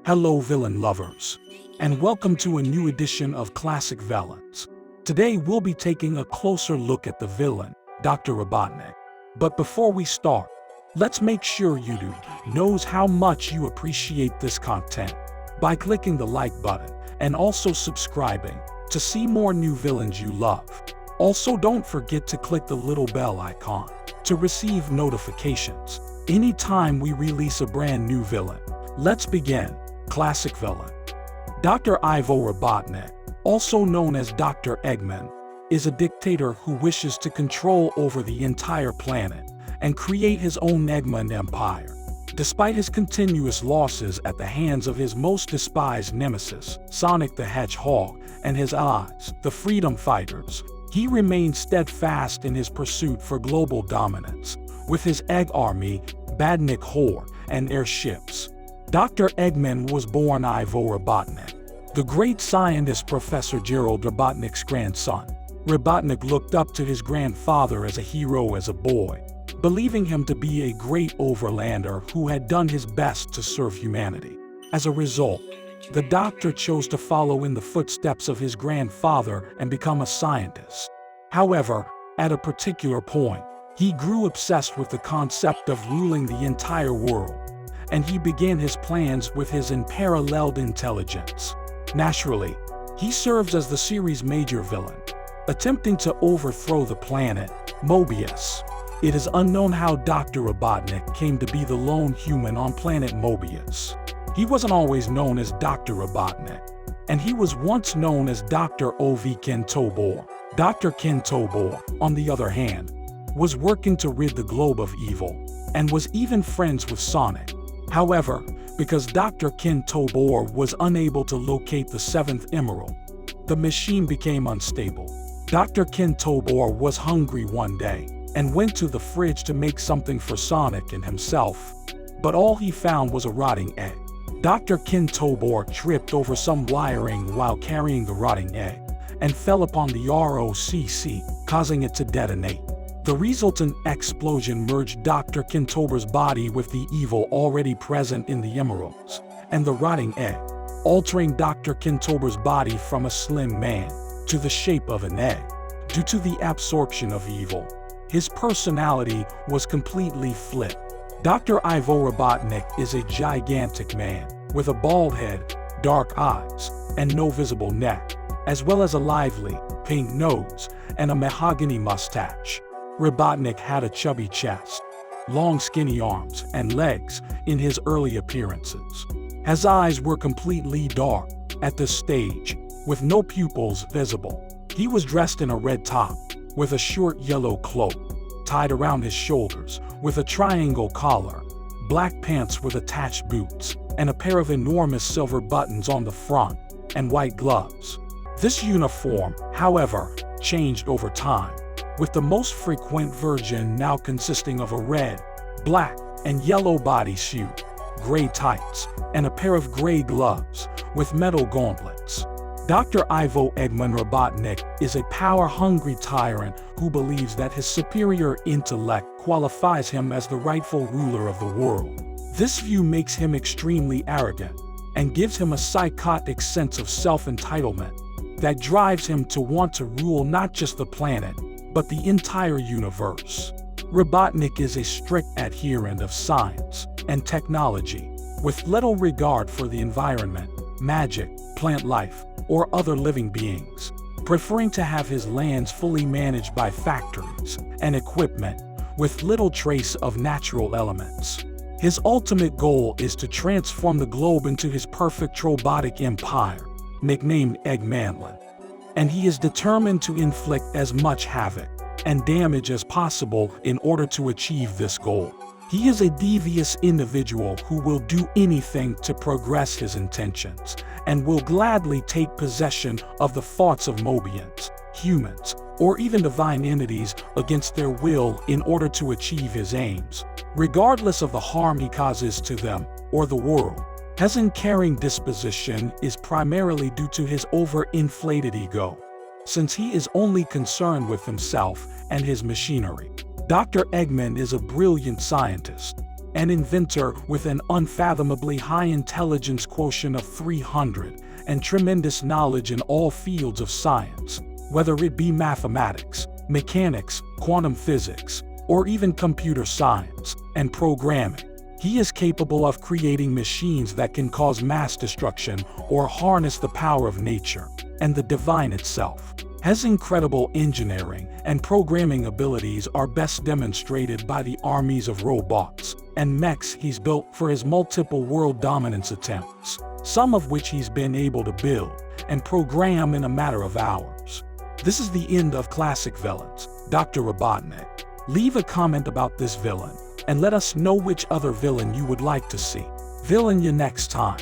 Hello villain lovers, and welcome to a new edition of Classic Villains. Today we'll be taking a closer look at the villain, Dr. Robotnik. But before we start, let's make sure you knows how much you appreciate this content by clicking the like button and also subscribing to see more new villains you love. Also, don't forget to click the little bell icon to receive notifications anytime we release a brand new villain. Let's begin. Classic villain. Dr. Ivo Robotnik, also known as Dr. Eggman, is a dictator who wishes to control over the entire planet and create his own Eggman empire. Despite his continuous losses at the hands of his most despised nemesis, Sonic the Hedgehog, and his allies, the Freedom Fighters, he remains steadfast in his pursuit for global dominance, with his Egg Army, Badnik Horde, and airships. Dr. Eggman was born Ivo Robotnik, the great scientist Professor Gerald Robotnik's grandson. Robotnik looked up to his grandfather as a hero as a boy, believing him to be a great overlander who had done his best to serve humanity. As a result, the doctor chose to follow in the footsteps of his grandfather and become a scientist. However, at a particular point, he grew obsessed with the concept of ruling the entire world, and he began his plans with his unparalleled intelligence. Naturally, he serves as the series' major villain, attempting to overthrow the planet, Mobius. It is unknown how Dr. Robotnik came to be the lone human on planet Mobius. He wasn't always known as Dr. Robotnik, and he was once known as Dr. Ov Kentobor. Dr. Kentobor, on the other hand, was working to rid the globe of evil, and was even friends with Sonic. However, because Dr. Kentobor was unable to locate the seventh emerald, the machine became unstable. Dr. Kentobor was hungry one day and went to the fridge to make something for Sonic and himself, but all he found was a rotting egg. Dr. Kentobor tripped over some wiring while carrying the rotting egg and fell upon the ROCC, causing it to detonate. The resultant explosion merged Dr. Kentober's body with the evil already present in the emeralds and the rotting egg, altering Dr. Kentober's body from a slim man to the shape of an egg. Due to the absorption of evil, his personality was completely flipped. Dr. Ivo Robotnik is a gigantic man with a bald head, dark eyes, and no visible neck, as well as a lively, pink nose and a mahogany mustache. Robotnik had a chubby chest, long skinny arms and legs in his early appearances. His eyes were completely dark at this stage, with no pupils visible. He was dressed in a red top, with a short yellow cloak, tied around his shoulders, with a triangle collar, black pants with attached boots, and a pair of enormous silver buttons on the front, and white gloves. This uniform, however, changed over time, with the most frequent version now consisting of a red, black, and yellow bodysuit, gray tights, and a pair of gray gloves with metal gauntlets. Dr. Ivo Eggman Robotnik is a power-hungry tyrant who believes that his superior intellect qualifies him as the rightful ruler of the world. This view makes him extremely arrogant and gives him a psychotic sense of self-entitlement that drives him to want to rule not just the planet, but the entire universe. Robotnik is a strict adherent of science and technology, with little regard for the environment, magic, plant life, or other living beings, preferring to have his lands fully managed by factories and equipment with little trace of natural elements. His ultimate goal is to transform the globe into his perfect robotic empire, nicknamed Eggmanland, and he is determined to inflict as much havoc and damage as possible in order to achieve this goal. He is a devious individual who will do anything to progress his intentions and will gladly take possession of the thoughts of Mobians, humans, or even divine entities against their will in order to achieve his aims, regardless of the harm he causes to them or the world. His uncaring disposition is primarily due to his overinflated ego, since he is only concerned with himself and his machinery. Dr. Eggman is a brilliant scientist an inventor with an unfathomably high intelligence quotient of 300 and tremendous knowledge in all fields of science, whether it be mathematics, mechanics, quantum physics, or even computer science and programming. He is capable of creating machines that can cause mass destruction or harness the power of nature and the divine itself. His incredible engineering and programming abilities are best demonstrated by the armies of robots and mechs he's built for his multiple world dominance attempts, some of which he's been able to build and program in a matter of hours. This is the end of Classic Villains, Dr. Robotnik. Leave a comment about this villain and let us know which other villain you would like to see. Villain you next time.